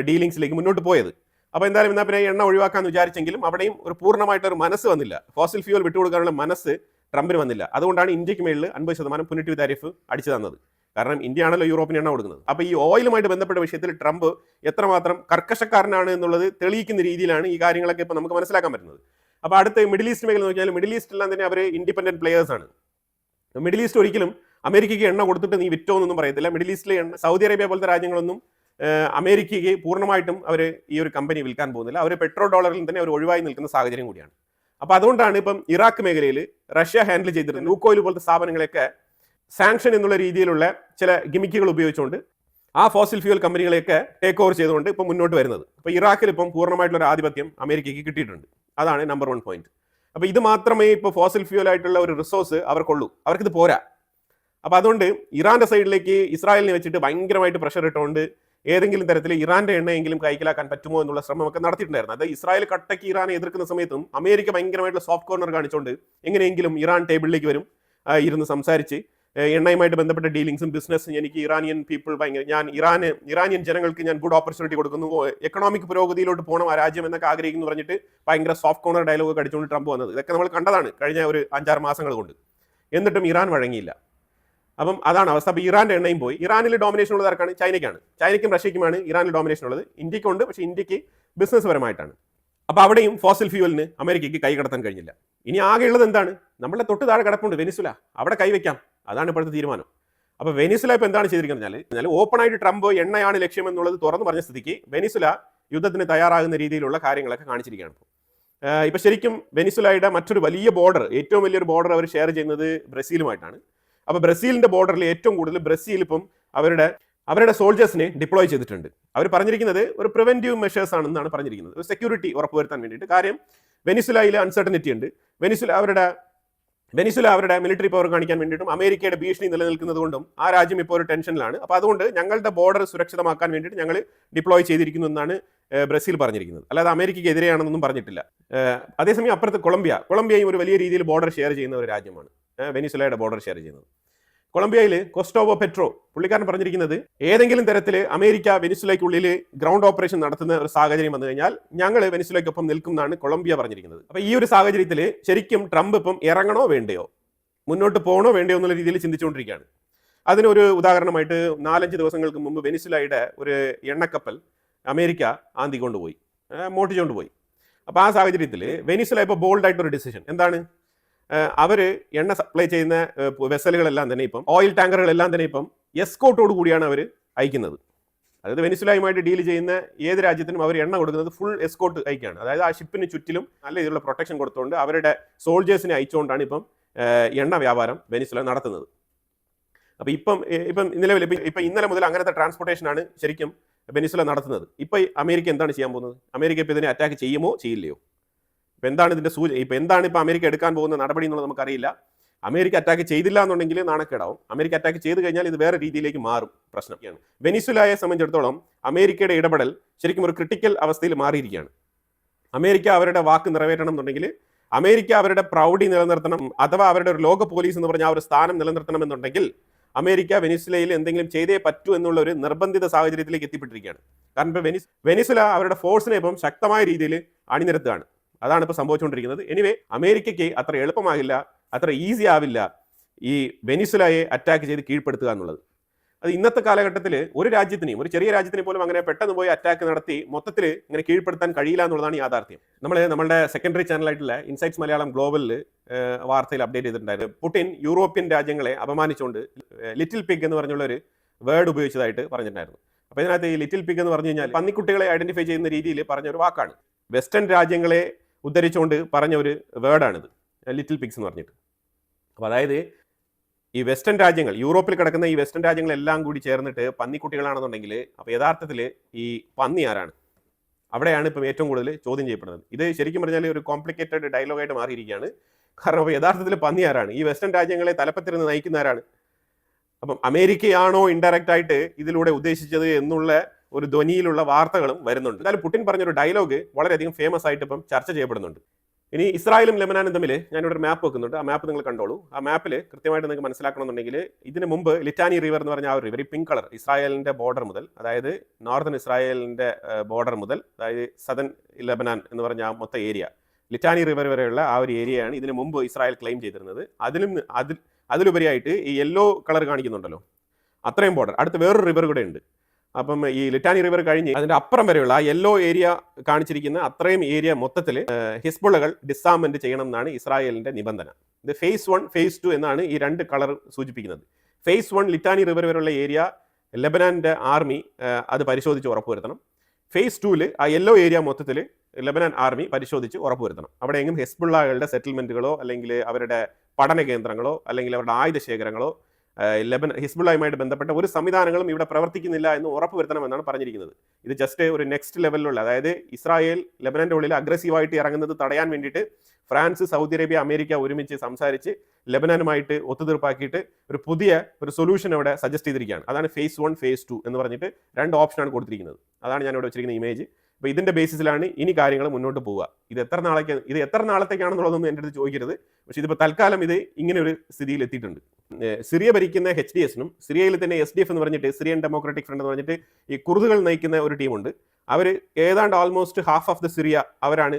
ഡീലിങ്സിലേക്ക് മുന്നോട്ട് പോയത്. അപ്പോൾ എന്തായാലും എന്നാൽ പിന്നെ എണ്ണ ഒഴിവാക്കാമെന്ന് വിചാരിച്ചെങ്കിലും അവിടെയും ഒരു പൂർണ്ണമായിട്ടൊരു മനസ്സ് വന്നില്ല. ഫോസിൽ ഫ്യൂൽ വിട്ടുകൊടുക്കാനുള്ള മനസ്സ് ട്രംപിന് വന്നില്ല. അതുകൊണ്ടാണ് ഇന്ത്യക്ക് മേളിൽ 50% പുനറ്റീവ് താരിഫ് അടിച്ചു തന്നത്. കാരണം ഇന്ത്യ ആണല്ലോ യൂറോപ്പിന് എണ്ണ കൊടുക്കുന്നത്. അപ്പോൾ ഈ ഓയിലുമായിട്ട് ബന്ധപ്പെട്ട വിഷയത്തിൽ ട്രംപ് എത്രമാത്രം കർക്കശക്കാരനാണ് എന്നുള്ളത് തെളിയിക്കുന്ന രീതിയിലാണ് ഈ കാര്യങ്ങളൊക്കെ ഇപ്പോൾ നമുക്ക് മനസ്സിലാക്കാൻ പറ്റുന്നത്. അപ്പോൾ അടുത്ത് മിഡിൽ ഈസ്റ്റ് മേഖല നോക്കിയാൽ മിഡിൽ ഈസ്റ്റിലെല്ലാം തന്നെ അവർ ഇൻഡിപെൻഡന്റ് പ്ലേയേഴ്സ് ആണ്. മിഡിൽ ഈസ്റ്റ് ഒരിക്കലും അമേരിക്കയ്ക്ക് എണ്ണ കൊടുത്തിട്ട് നീ വിറ്റോ എന്നൊന്നും പറയത്തില്ല. മിഡിൽ ഈസ്റ്റിലെ സൗദി അറേബ്യ പോലത്തെ രാജ്യങ്ങളൊന്നും അമേരിക്കയ്ക്ക് പൂർണ്ണമായിട്ടും അവർ ഈ ഒരു കമ്പനി വിൽക്കാൻ പോകുന്നില്ല. അവർ പെട്രോൾ ഡോളറിൽ തന്നെ അവർ ഒഴിവായി നിൽക്കുന്ന സാഹചര്യം കൂടിയാണ്. അപ്പോൾ അതുകൊണ്ടാണ് ഇപ്പം ഇറാഖ് മേഖലയിൽ റഷ്യ ഹാൻഡിൽ ചെയ്തിരുന്നത് ലൂക്കോയിൽ പോലത്തെ സ്ഥാപനങ്ങളെയൊക്കെ സാങ്ഷൻ എന്നുള്ള രീതിയിലുള്ള ചില ഗിമിക്കുകൾ ഉപയോഗിച്ചുകൊണ്ട് ആ ഫോസിൽ ഫ്യൂൽ കമ്പനികളെയൊക്കെ ടേക്ക് ഓവർ ചെയ്തുകൊണ്ട് ഇപ്പം മുന്നോട്ട് വരുന്നത്. അപ്പോൾ ഇറാഖിൽ ഇപ്പം പൂർണ്ണമായിട്ടുള്ള ഒരു ആധിപത്യം അമേരിക്കയ്ക്ക് കിട്ടിയിട്ടുണ്ട്. അതാണ് നമ്പർ 1 പോയിന്റ്. അപ്പോൾ ഇത് മാത്രമേ ഇപ്പോൾ ഫോസിൽ ഫ്യൂൽ ആയിട്ടുള്ള ഒരു റിസോഴ്സ് അവർക്കുള്ളൂ, അവർക്കിത് പോരാ. അപ്പോൾ അതുകൊണ്ട് ഇറാന്റെ സൈഡിലേക്ക് ഇസ്രായേലിനെ വെച്ചിട്ട് ഭയങ്കരമായിട്ട് പ്രഷർ ഇട്ടുകൊണ്ട് ഏതെങ്കിലും തരത്തിൽ ഇറാന്റെ എണ്ണയെങ്കിലും കൈക്കലാക്കാൻ പറ്റുമോ എന്നുള്ള ശ്രമമൊക്കെ നടത്തിയിട്ടുണ്ടായിരുന്നു. അത് ഇസ്രായേൽ കട്ടയ്ക്ക് ഇറാനെ എതിർക്കുന്ന സമയത്തും അമേരിക്ക ഭയങ്കരമായിട്ടുള്ള സോഫ്റ്റ് കോർണർ കാണിച്ചുകൊണ്ട് എങ്ങനെയെങ്കിലും ഇറാൻ ടേബിളിലേക്ക് വരും, ഇരുന്ന് സംസാരിച്ച് എണ്ണയുമായിട്ട് ബന്ധപ്പെട്ട ഡീലിങ്സും ബിസിനസ്സും എനിക്ക് ഇറാനിയൻ പീപ്പിൾ ഞാൻ ഇറാനിയൻ ജനങ്ങൾക്ക് ഞാൻ ഗുഡ് ഓപ്പർച്യൂണിറ്റി കൊടുക്കുന്നു, എക്കണോമിക് പുരോഗതിയിലോട്ട് പോകണം ആ രാജ്യം എന്നൊക്കെ ആഗ്രഹിക്കുന്നു പറഞ്ഞിട്ട് ഭയങ്കര സോഫ്റ്റ് കോർണർ ഡയലോഗ് അടിച്ചുകൊണ്ട് ട്രംപ് വന്നത്. ഇതൊക്കെ നമ്മൾ കണ്ടതാണ് കഴിഞ്ഞ ഒരു 5-6 മാസങ്ങൾ കൊണ്ട്. എന്നിട്ടും ഇറാൻ വഴങ്ങിയില്ല. അപ്പം അതാണ് അവസ്ഥ. അപ്പോൾ ഇറാന്റെ എണ്ണയും പോയി. ഇറാനിൽ ഡോമിനേഷൻ ഉള്ളത് ആർക്കാണ്? ചൈനയ്ക്കാണ്. ചൈനയ്ക്കും റഷ്യയ്ക്കുമാണ് ഇറാനിൽ ഡോമിനേഷൻ ഉള്ളത്. ഇന്ത്യക്കുണ്ട്, പക്ഷേ ഇന്ത്യക്ക് ബിസിനസ് പരമായിട്ടാണ്. അപ്പോൾ അവിടെയും ഫോസിൽ ഫ്യൂവലിന് അമേരിക്കയ്ക്ക് കൈ കടത്താൻ കഴിഞ്ഞില്ല. ഇനി ആകെയുള്ളത് എന്താണ്? നമ്മളെ തൊട്ട് താഴെ കിടപ്പുണ്ട് വെനിസുല, അവിടെ കൈവയ്ക്കാം. അതാണ് ഇപ്പോഴത്തെ തീരുമാനം. അപ്പോൾ വെനിസുല ഇപ്പോൾ എന്താണ് ചെയ്തിരിക്കുന്നത് ഓപ്പൺ ആയിട്ട് ട്രംപ് എണ്ണയാണ് ലക്ഷ്യം എന്നുള്ളത് തുറന്നു പറഞ്ഞ സ്ഥിതിക്ക് വെനിസുല യുദ്ധത്തിന് തയ്യാറാകുന്ന രീതിയിലുള്ള കാര്യങ്ങളൊക്കെ കാണിച്ചിരിക്കുകയാണ്. ഇപ്പോൾ ശരിക്കും വെനിസുലയുടെ മറ്റൊരു വലിയ ബോർഡർ, ഏറ്റവും വലിയൊരു ബോർഡർ അവർ ഷെയർ ചെയ്യുന്നത് ബ്രസീലുമായിട്ടാണ്. അപ്പോൾ ബ്രസീലിന്റെ ബോർഡറിൽ ഏറ്റവും കൂടുതൽ ബ്രസീൽ ഇപ്പം അവരുടെ സോൾജേഴ്സിനെ ഡിപ്ലോയ് ചെയ്തിട്ടുണ്ട്. അവർ പറഞ്ഞിരിക്കുന്നത് ഒരു പ്രിവെന്റീവ് മെഷേഴ്സ് ആണെന്നാണ് പറഞ്ഞിരിക്കുന്നത്, ഒരു സെക്യൂരിറ്റി ഉറപ്പുവരുത്താൻ വേണ്ടിയിട്ട്. കാര്യം വെനിസുലയിൽ അൺസർട്ടനിറ്റി ഉണ്ട്. വെനിസുല അവരുടെ മിലിറ്ററി പവർ കാണിക്കാൻ വേണ്ടിയിട്ടും അമേരിക്കയുടെ ഭീഷണി നിലനിൽക്കുന്നത് കൊണ്ടും ആ രാജ്യം ഇപ്പോൾ ഒരു ടെൻഷനിലാണ്. അപ്പോൾ അതുകൊണ്ട് ഞങ്ങളുടെ ബോർഡർ സുരക്ഷിതമാക്കാൻ വേണ്ടിയിട്ട് ഞങ്ങൾ ഡിപ്ലോയ് ചെയ്തിരിക്കുന്നു എന്നാണ് ബ്രസീൽ പറഞ്ഞിരിക്കുന്നത്. അല്ലാതെ അമേരിക്കയ്ക്ക് എതിരെയാണെന്നൊന്നും പറഞ്ഞിട്ടില്ല. അതേസമയം അപ്പുറത്ത് കൊളംബിയയും ഒരു വലിയ രീതിയിൽ ബോർഡർ ഷെയർ ചെയ്യുന്ന ഒരു രാജ്യമാണ്, വെനിസുലയുടെ ബോർഡർ ഷെയർ ചെയ്യുന്നത്. കൊളംബിയയിൽ കൊസ്റ്റോവോ പെട്രോ പുള്ളിക്കാരൻ പറഞ്ഞിരിക്കുന്നത് ഏതെങ്കിലും തരത്തിൽ അമേരിക്ക വെനിസുലയ്ക്കുള്ളിൽ ഗ്രൗണ്ട് ഓപ്പറേഷൻ നടത്തുന്ന ഒരു സാഹചര്യം വന്നു കഴിഞ്ഞാൽ ഞങ്ങൾ വെനിസുലയ്ക്കൊപ്പം നിൽക്കും എന്നാണ് കൊളംബിയ പറഞ്ഞിരിക്കുന്നത്. അപ്പോൾ ഈ ഒരു സാഹചര്യത്തിൽ ശരിക്കും ട്രംപ് ഇപ്പം ഇറങ്ങണോ വേണ്ടയോ, മുന്നോട്ട് പോകണോ വേണ്ടയോ എന്നുള്ള രീതിയിൽ ചിന്തിച്ചുകൊണ്ടിരിക്കുകയാണ്. അതിനൊരു ഉദാഹരണമായിട്ട് 4-5 ദിവസങ്ങൾക്ക് മുമ്പ് വെനിസുലയുടെ ഒരു എണ്ണക്കപ്പൽ അമേരിക്ക ആന്തി കൊണ്ടുപോയി, മോട്ടിച്ചുകൊണ്ട് പോയി. അപ്പോൾ ആ സാഹചര്യത്തിൽ വെനിസുല ഇപ്പോൾ ബോൾഡായിട്ടൊരു ഡിസിഷൻ എന്താണ്? അവർ എണ്ണ സപ്ലൈ ചെയ്യുന്ന വെസലുകളെല്ലാം തന്നെ ഇപ്പം, ഓയിൽ ടാങ്കറുകളെല്ലാം തന്നെ ഇപ്പം എസ്കോട്ടോട് കൂടിയാണ് അവർ അയക്കുന്നത്. അതായത് വെനിസുലയുമായിട്ട് ഡീൽ ചെയ്യുന്ന ഏത് രാജ്യത്തിനും അവർ എണ്ണ കൊടുക്കുന്നത് ഫുൾ എസ്കോട്ട് അയക്കുകയാണ്. അതായത് ആ ഷിപ്പിന് ചുറ്റിലും നല്ല രീതിയിലുള്ള പ്രൊട്ടക്ഷൻ കൊടുത്തുകൊണ്ട് അവരുടെ സോൾജേഴ്സിനെ അയച്ചുകൊണ്ടാണ് ഇപ്പം എണ്ണ വ്യാപാരം വെനിസുല നടത്തുന്നത്. അപ്പോൾ ഇപ്പം നിലവിൽ ഇപ്പം ഇന്നലെ മുതൽ അങ്ങനത്തെ ട്രാൻസ്പോർട്ടേഷനാണ് ശരിക്കും വെനിസുല നടത്തുന്നത്. ഇപ്പം അമേരിക്ക എന്താണ് ചെയ്യാൻ പോകുന്നത്? അമേരിക്ക ഇപ്പോൾ ഇതിനെ അറ്റാക്ക് ചെയ്യുമോ ചെയ്യില്ലയോ? ഇപ്പം എന്താണ് ഇതിൻ്റെ എന്താണ് ഇപ്പോൾ അമേരിക്ക എടുക്കാൻ പോകുന്ന നടപടി എന്നുള്ളത് നമുക്കറിയില്ല. അമേരിക്ക അറ്റാക്ക് ചെയ്തില്ല എന്നുണ്ടെങ്കിൽ നാണക്കേടാവും. അമേരിക്ക അറ്റാക്ക് ചെയ്ത് കഴിഞ്ഞാൽ ഇത് വേറെ രീതിയിലേക്ക് മാറും പ്രശ്നമൊക്കെയാണ്. വെനിസുലയെ സംബന്ധിച്ചിടത്തോളം അമേരിക്കയുടെ ഇടപെടൽ ശരിക്കും ഒരു ക്രിട്ടിക്കൽ അവസ്ഥയിൽ മാറിയിരിക്കുകയാണ്. അമേരിക്ക അവരുടെ വാക്ക് നിറവേറ്റണം എന്നുണ്ടെങ്കിൽ, അമേരിക്ക അവരുടെ പ്രൗഢി നിലനിർത്തണം, അഥവാ അവരുടെ ഒരു ലോക പോലീസ് എന്ന് പറഞ്ഞ ആ ഒരു സ്ഥാനം നിലനിർത്തണം എന്നുണ്ടെങ്കിൽ അമേരിക്ക വെനിസുലയിൽ എന്തെങ്കിലും ചെയ്തേ പറ്റൂ എന്നുള്ള ഒരു നിർബന്ധിത സാഹചര്യത്തിലേക്ക് എത്തിപ്പെട്ടിരിക്കുകയാണ്. കാരണം ഇപ്പോൾ വെനിസുല അവരുടെ ഫോഴ്സിനെ ഇപ്പം ശക്തമായ രീതിയിൽ അണിനിരത്തുകയാണ്. അതാണ് ഇപ്പോൾ സംഭവിച്ചുകൊണ്ടിരിക്കുന്നത്. എനിവേ അമേരിക്കയ്ക്ക് അത്ര എളുപ്പമാകില്ല, അത്ര ഈസി ആവില്ല ഈ വെനിസുലയെ അറ്റാക്ക് ചെയ്ത് കീഴ്പ്പെടുത്തുക എന്നുള്ളത്. അത് ഇന്നത്തെ കാലഘട്ടത്തിൽ ഒരു രാജ്യത്തിനെയും, ഒരു ചെറിയ രാജ്യത്തിനെ പോലും അങ്ങനെ പെട്ടെന്ന് പോയി അറ്റാക്ക് നടത്തി മൊത്തത്തിൽ ഇങ്ങനെ കീഴ്പ്പെടുത്താൻ കഴിയില്ല എന്നുള്ളതാണ് യാഥാർത്ഥ്യം. നമ്മളുടെ സെക്കൻഡറി ചാനലായിട്ടുള്ള ഇൻസൈറ്റ്സ് മലയാളം ഗ്ലോബലിൽ വാർത്തയിൽ അപ്ഡേറ്റ് ചെയ്തിട്ടുണ്ടായിരുന്നു. പുടിൻ യൂറോപ്യൻ രാജ്യങ്ങളെ അപമാനിച്ചുകൊണ്ട് ലിറ്റിൽ പിഗ് എന്ന് പറഞ്ഞുള്ള ഒരു വേർഡ് ഉപയോഗിച്ചതായിട്ട് പറഞ്ഞിട്ടുണ്ടായിരുന്നു. അപ്പോൾ ഇതിനകത്ത് ഈ ലിറ്റിൽ പിഗ് എന്ന് പറഞ്ഞു കഴിഞ്ഞാൽ പന്നിക്കുട്ടികളെ ഐഡന്റിഫൈ ചെയ്യുന്ന രീതിയിൽ പറഞ്ഞ ഒരു വാക്കാണ്. വെസ്റ്റേൺ രാജ്യങ്ങളെ ഉദ്ധരിച്ചുകൊണ്ട് പറഞ്ഞ ഒരു വേർഡാണിത്, ലിറ്റിൽ പിഗ്സ് എന്ന് പറഞ്ഞിട്ട്. അപ്പോൾ അതായത് ഈ വെസ്റ്റേൺ രാജ്യങ്ങൾ, യൂറോപ്പിൽ കിടക്കുന്ന ഈ വെസ്റ്റേൺ രാജ്യങ്ങളെല്ലാം കൂടി ചേർന്നിട്ട് പന്നിക്കുട്ടികളാണെന്നുണ്ടെങ്കിൽ അപ്പോൾ യഥാർത്ഥത്തിൽ ഈ പന്നി ആരാണ്? അവിടെയാണ് ഇപ്പം ഏറ്റവും കൂടുതൽ ചോദ്യം ചെയ്യപ്പെടുന്നത്. ഇത് ശരിക്കും പറഞ്ഞാൽ ഒരു കോംപ്ലിക്കേറ്റഡ് ഡയലോഗായിട്ട് മാറിയിരിക്കുകയാണ്. കാരണം അപ്പോൾ യഥാർത്ഥത്തിൽ പന്നി ആരാണ്? ഈ വെസ്റ്റേൺ രാജ്യങ്ങളെ തലപ്പത്തിരുന്ന് നയിക്കുന്ന ആരാണ്? അപ്പം അമേരിക്കയാണോ ഇൻഡയറക്റ്റ് ആയിട്ട് ഇതിലൂടെ ഉദ്ദേശിച്ചത് എന്നുള്ള ഒരു ധ്വനിയിലുള്ള വാർത്തകളും വരുന്നുണ്ട്. എന്തായാലും പുടിൻ പറഞ്ഞൊരു ഡയലോഗ് വളരെയധികം ഫേമസ് ആയിട്ട് ഇപ്പം ചർച്ച ചെയ്യപ്പെടുന്നുണ്ട്. ഇനി ഇസ്രായേലും ലെബനാനും തമ്മിൽ ഞാനിവിടെ ഒരു മാപ്പ് വെക്കുന്നുണ്ട്. ആ മാപ്പ് നിങ്ങൾ കണ്ടോളൂ. ആ മാപ്പിൽ കൃത്യമായിട്ട് നിങ്ങൾക്ക് മനസ്സിലാക്കണമെന്നുണ്ടെങ്കിൽ ഇതിന് മുമ്പ് ലിറ്റാനി റിവർ എന്ന് പറഞ്ഞ ആ ഒരു റിവർ, ഈ പിങ്ക് കളർ, ഇസ്രായേലിന്റെ ബോർഡർ മുതൽ, അതായത് നോർത്തേൺ ഇസ്രായേലിന്റെ ബോർഡർ മുതൽ, അതായത് സദൻ ലെബനാൻ എന്ന് പറഞ്ഞ ആ മൊത്തം ഏരിയ, ലിറ്റാനി റിവർ വരെയുള്ള ആ ഒരു ഏരിയയാണ് ഇതിന് മുമ്പ് ഇസ്രായേൽ ക്ലെയിം ചെയ്തിരുന്നത്. അതിലുപരിയായിട്ട് ഈ യെല്ലോ കളർ കാണിക്കുന്നുണ്ടല്ലോ, അത്രയും ബോർഡർ അടുത്ത് വേറൊരു റിവർ കൂടെ ഉണ്ട്. അപ്പം ഈ ലിറ്റാനി റിവർ കഴിഞ്ഞ് അതിന്റെ അപ്പുറം വരെയുള്ള ആ യെല്ലോ ഏരിയ കാണിച്ചിരിക്കുന്ന അത്രയും ഏരിയ മൊത്തത്തിൽ ഹിസ്ബുള്ളകൾ ഡിസാമെന്റ് ചെയ്യണം എന്നാണ് ഇസ്രായേലിന്റെ നിബന്ധന. ഇത് ഫേസ് 1, ഫേസ് 2 എന്നാണ് ഈ രണ്ട് കളർ സൂചിപ്പിക്കുന്നത്. ഫേസ് 1 ലിറ്റാനി റിവർ വരെയുള്ള ഏരിയ ലെബനാന്റെ ആർമി അത് പരിശോധിച്ച് ഉറപ്പുവരുത്തണം. ഫേസ് 2 ആ യെല്ലോ ഏരിയ മൊത്തത്തിൽ ലെബനാൻ ആർമി പരിശോധിച്ച് ഉറപ്പുവരുത്തണം. അവിടെയെങ്കിലും ഹിസ്ബുള്ളകളുടെ സെറ്റിൽമെന്റുകളോ അല്ലെങ്കിൽ അവരുടെ പഠന കേന്ദ്രങ്ങളോ അല്ലെങ്കിൽ അവരുടെ ആയുധ ശേഖരങ്ങളോ ഹിസ്ബുള്ളയുമായിട്ട് ബന്ധപ്പെട്ട ഒരു സംവിധാനങ്ങളും ഇവിടെ പ്രവർത്തിക്കുന്നില്ല എന്ന് ഉറപ്പുവരുത്തണമെന്നാണ് പറഞ്ഞിരിക്കുന്നത്. ഇത് ജസ്റ്റ് ഒരു നെക്സ്റ്റ് ലെവലിലുള്ള, അതായത് ഇസ്രായേൽ ലെബനന്റെ ഉള്ളിൽ അഗ്രസീവായിട്ട് ഇറങ്ങുന്നത് തടയാൻ വേണ്ടിയിട്ട് ഫ്രാൻസ്, സൗദി അറേബ്യ, അമേരിക്ക ഒരുമിച്ച് സംസാരിച്ച് ലെബനാനുമായിട്ട് ഒത്തുതീർപ്പാക്കിയിട്ട് ഒരു പുതിയ ഒരു സൊല്യൂഷൻ ഇവിടെ സജസ്റ്റ് ചെയ്തിരിക്കുകയാണ്. അതാണ് ഫേസ് 1, ഫേസ് 2 എന്ന് പറഞ്ഞിട്ട് രണ്ട് ഓപ്ഷനാണ് കൊടുത്തിരിക്കുന്നത്. അതാണ് ഞാൻ ഇവിടെ വെച്ചിരിക്കുന്ന ഇമേജ്. അപ്പോൾ ഇതിന്റെ ബേസിസിലാണ് ഇനി കാര്യങ്ങൾ മുന്നോട്ട് പോവുക. ഇത് എത്ര നാളത്തേക്കാണെന്നുള്ളതൊന്നും എൻ്റെ അടുത്ത് ചോദിക്കരുത്. പക്ഷേ ഇതിപ്പോൾ തൽക്കാലം ഇത് ഇങ്ങനെ ഒരു സ്ഥിതിയിൽ എത്തിയിട്ടുണ്ട്. സിറിയ ഭരിക്കുന്ന HDS-നും സിറിയയിൽ തന്നെ SDF എന്ന് പറഞ്ഞിട്ട്, സിറിയൻ ഡെമോക്രാറ്റിക് ഫ്രണ്ട് എന്ന് പറഞ്ഞിട്ട് ഈ കുർദുകൾ നയിക്കുന്ന ഒരു ടീമുണ്ട്. അവർ ഏതാണ്ട് almost half of the Syria അവരാണ്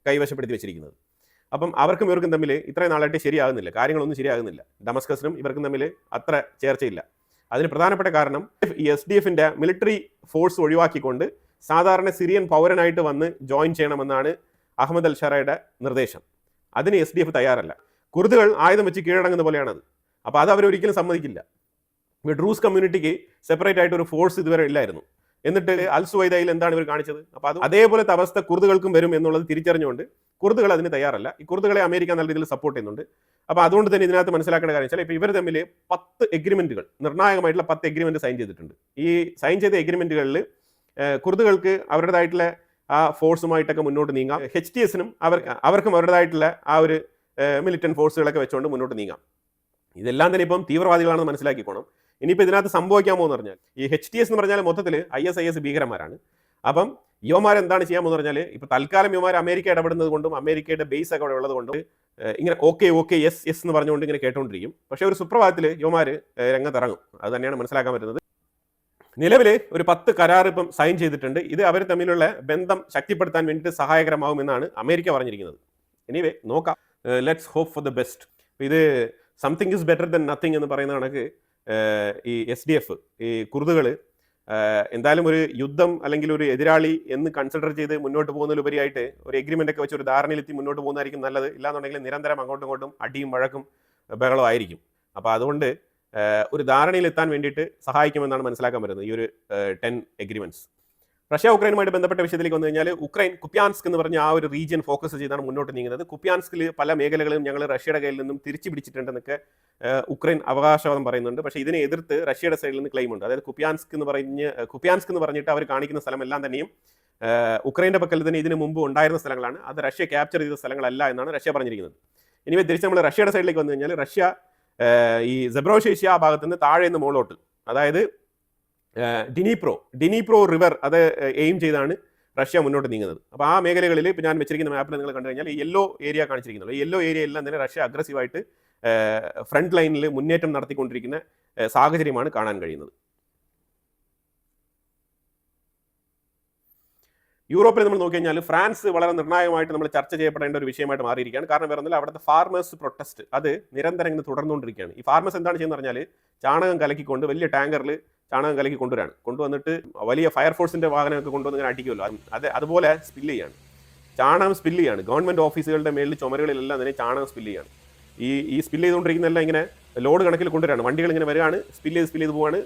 കൈവശപ്പെടുത്തി വെച്ചിരിക്കുന്നത്. അപ്പം അവർക്കും ഇവർക്കും തമ്മിൽ ഇത്രയും നാളായിട്ട് ശരിയാകുന്നില്ല, കാര്യങ്ങളൊന്നും ശരിയാകുന്നില്ല. ഡമസ്കസിനും ഇവർക്കും തമ്മിൽ അത്ര ചേർച്ചയില്ല. അതിന് പ്രധാനപ്പെട്ട കാരണം ഈ SDF-ന്റെ മിലിറ്ററി ഫോഴ്സ് ഒഴിവാക്കിക്കൊണ്ട് സാധാരണ സിറിയൻ പൗരനായിട്ട് വന്ന് ജോയിൻ ചെയ്യണമെന്നാണ് അഹമ്മദ് അൽ ഷറയുടെ നിർദ്ദേശം. അതിന് SDF തയ്യാറല്ല. കുർദുകൾ ആയുധം വെച്ച് കീഴടങ്ങുന്ന പോലെയാണത്. അപ്പോൾ അത് അവരൊരിക്കലും സമ്മതിക്കില്ല. ഡ്രൂസ് കമ്മ്യൂണിറ്റിക്ക് സെപ്പറേറ്റ് ആയിട്ട് ഒരു ഫോഴ്സ് ഇതുവരെ ഇല്ലായിരുന്നു. എന്നിട്ട് അൽ സുവൈദയിൽ എന്താണ് ഇവർ കാണിച്ചത്? അപ്പോൾ അത് അതേപോലത്തെ അവസ്ഥ കുർദുകൾക്കും വരും എന്നുള്ളത് തിരിച്ചറിഞ്ഞുകൊണ്ട് കുർദുകൾ അതിന് തയ്യാറല്ല. ഈ കുർദുകളെ അമേരിക്ക നല്ല രീതിയിൽ സപ്പോർട്ട് ചെയ്യുന്നുണ്ട്. അപ്പോൾ അതുകൊണ്ട് തന്നെ ഇതിനകത്ത് മനസ്സിലാക്കേണ്ട കാര്യം വെച്ചാൽ ഇപ്പോൾ ഇവർ തമ്മിൽ 10 എഗ്രിമെന്റുകൾ, നിർണായകമായിട്ടുള്ള 10 എഗ്രിമെന്റ് സൈൻ ചെയ്തിട്ടുണ്ട്. ഈ സൈൻ ചെയ്ത എഗ്രിമെന്റുകളിൽ കുർദുകൾക്ക് അവരുടേതായിട്ടുള്ള ആ ഫോഴ്സുമായിട്ടൊക്കെ മുന്നോട്ട് നീങ്ങാം. HDS-നും അവർക്കും അവരുടേതായിട്ടുള്ള ആ ഒരു മിലിറ്റന്റ് ഫോഴ്സുകളൊക്കെ വെച്ചുകൊണ്ട് മുന്നോട്ട് നീങ്ങാം. ഇതെല്ലാം തന്നെ ഇപ്പം തീവ്രവാദികളാണെന്ന് മനസ്സിലാക്കിക്കോണം. ഇനിയിപ്പോൾ ഇതിനകത്ത് സംഭവിക്കാൻ പോകുന്ന പറഞ്ഞാൽ ഈ HDS എന്ന് പറഞ്ഞാൽ മൊത്തത്തിൽ ISIS ഭീകരന്മാരാണ്. അപ്പം യുവമാർ എന്താണ് ചെയ്യാൻ പോകുന്നത് പറഞ്ഞാൽ, ഇപ്പോൾ തൽക്കാലം യുവമാർ അമേരിക്ക ഇടപെടുന്നത് കൊണ്ടും അമേരിക്കയുടെ ബേസ് ഒക്കെ അവിടെ ഉള്ളത് കൊണ്ടും ഇങ്ങനെ ഓക്കെ യെസ് എന്ന് പറഞ്ഞുകൊണ്ട് ഇങ്ങനെ കേട്ടുകൊണ്ടിരിക്കും. പക്ഷേ ഒരു സുപ്രഭാതത്തിൽ യുവമാർ രംഗത്തിറങ്ങും. അത് തന്നെയാണ് മനസ്സിലാക്കാൻ പറ്റുന്നത്. നിലവിൽ ഒരു 10 കരാർ ഇപ്പം സൈൻ ചെയ്തിട്ടുണ്ട്. ഇത് അവർ തമ്മിലുള്ള ബന്ധം ശക്തിപ്പെടുത്താൻ വേണ്ടിയിട്ട് സഹായകരമാകുമെന്നാണ് അമേരിക്ക പറഞ്ഞിരിക്കുന്നത്. എനിവേ നോക്കാം, let's hope for the best. ഇത് something is better than nothing എന്ന് പറയുന്ന കണക്ക് ഈ SDF, ഈ കുർദുകൾ എന്തായാലും ഒരു യുദ്ധം അല്ലെങ്കിൽ ഒരു എതിരാളി എന്ന് കൺസിഡർ ചെയ്ത് മുന്നോട്ട് പോകുന്നതിലുപരിയായിട്ട് ഒരു എഗ്രിമെന്റ് ഒക്കെ വെച്ച് ഒരു ധാരണയിലെത്തി മുന്നോട്ട് പോകുന്നതായിരിക്കും നല്ലത്. ഇല്ലാന്നുണ്ടെങ്കിൽ നിരന്തരം അങ്ങോട്ടും ഇങ്ങോട്ടും അടിയും വഴക്കും ബഹളവും ആയിരിക്കും. അപ്പോൾ അതുകൊണ്ട് ഒരു ധാരണയിലെത്താൻ വേണ്ടിയിട്ട് സഹായിക്കുമെന്നാണ് മനസ്സിലാക്കാൻ പറ്റുന്നത് ഈ ഒരു 10 എഗ്രിമെന്റ്സ്. റഷ്യ ഉക്രൈനുമായിട്ട് ബന്ധപ്പെട്ട വിഷയത്തിലേക്ക് വന്നു കഴിഞ്ഞാൽ, ഉക്രൈൻ കുപ്യാൻസ്ക് എന്ന് പറഞ്ഞ ആ ഒരു റീജിയൻ ഫോക്കസ് ചെയ്താണ് മുന്നോട്ട് നീങ്ങുന്നത്. കുപ്യാൻസ്കിൽ പല മേഖലകളും ഞങ്ങൾ റഷ്യയുടെ കയ്യിൽ നിന്നും തിരിച്ചു പിടിച്ചിട്ടുണ്ടെന്നൊക്കെ ഉക്രൈൻ അവകാശവാദം പറയുന്നുണ്ട്. പക്ഷേ ഇതിനെ എതിർത്ത് റഷ്യയുടെ സൈഡിൽ നിന്ന് ക്ലെയിം ഉണ്ട്. അതായത് കുപ്യാൻസ്ക് എന്ന് പറഞ്ഞിട്ട് അവർ കാണിക്കുന്ന സ്ഥലമെല്ലാം തന്നെയും ഉക്രൈൻ്റെ പക്കൽ തന്നെ ഇതിന് മുമ്പ് ഉണ്ടായിരുന്ന സ്ഥലങ്ങളാണ്. അത് റഷ്യ ക്യാപ്ചർ ചെയ്ത സ്ഥലങ്ങളല്ല എന്നാണ് റഷ്യ പറഞ്ഞിരിക്കുന്നത്. ഇനി തിരിച്ച് നമ്മൾ റഷ്യയുടെ സൈഡിലേക്ക് വന്നു കഴിഞ്ഞാൽ, റഷ്യ ഈ സെബ്രോഷേഷ്യ ഭാഗത്ത് നിന്ന് താഴെ നിന്ന് മുകളിലോട്ട്, അതായത് ഡിനിപ്രോ റിവർ അത് എയിം ചെയ്താണ് റഷ്യ മുന്നോട്ട് നീങ്ങുന്നത്. അപ്പോൾ ആ മേഖലകളിൽ ഇപ്പോൾ ഞാൻ വെച്ചിരിക്കുന്ന മാപ്പിൽ നിങ്ങൾ കണ്ടു കഴിഞ്ഞാൽ ഈ യെല്ലോ ഏരിയ കാണിച്ചിരിക്കുന്നത്, ഈ യെല്ലോ ഏരിയ എല്ലാം തന്നെ റഷ്യ അഗ്രസീവായിട്ട് ഫ്രണ്ട് ലൈനിൽ മുന്നേറ്റം നടത്തിക്കൊണ്ടിരിക്കുന്ന സാഹചര്യമാണ് കാണാൻ കഴിയുന്നത്. യൂറോപ്പിൽ നമ്മൾ നോക്കി കഴിഞ്ഞാൽ ഫ്രാൻസ് വളരെ നിർണായകമായിട്ട് നമ്മൾ ചർച്ച ചെയ്യപ്പെടേണ്ട ഒരു വിഷയമായിട്ട് മാറിയിരിക്കുകയാണ്. കാരണം വേറെ ഒന്നുമില്ല, അവിടുത്തെ ഫാർമേഴ്സ് പ്രൊട്ടസ്റ്റ് അത് നിരന്തരം ഇങ്ങനെ തുടർന്നുകൊണ്ടിരിക്കുകയാണ്. ഈ ഫാർമേഴ്സ് എന്താണ് ചെയ്യുന്നത് പറഞ്ഞാൽ, ചാണകം കലക്കിക്കൊണ്ട് വലിയ ടാങ്കറിൽ ചാണകം കലക്കി കൊണ്ടുവന്നിട്ട് വലിയ ഫയർഫോഴ്സിന്റെ വാഹനമൊക്കെ കൊണ്ടുവന്ന് ഇങ്ങനെ അടിക്കുമല്ലോ, അതുപോലെ സ്പില്ല് ചെയ്യാണ്, ചാണകം സ്പില്ല് ചെയ്യാണ്. ഗവൺമെന്റ് ഓഫീസുകളുടെ മേളിൽ ചുമരുകളിലെല്ലാം തന്നെ ചാണകം സ്പില്ല് ചെയ്യാണ്. ഈ സ്പില്ല് ചെയ്തുകൊണ്ടിരിക്കുന്നതെല്ലാം ഇങ്ങനെ ലോഡ് കണക്കിൽ കൊണ്ടുവരാണ്. വണ്ടികൾ ഇങ്ങനെ വരികയാണ്, സ്പില്ല് ചെയ്ത് പോവാണ്.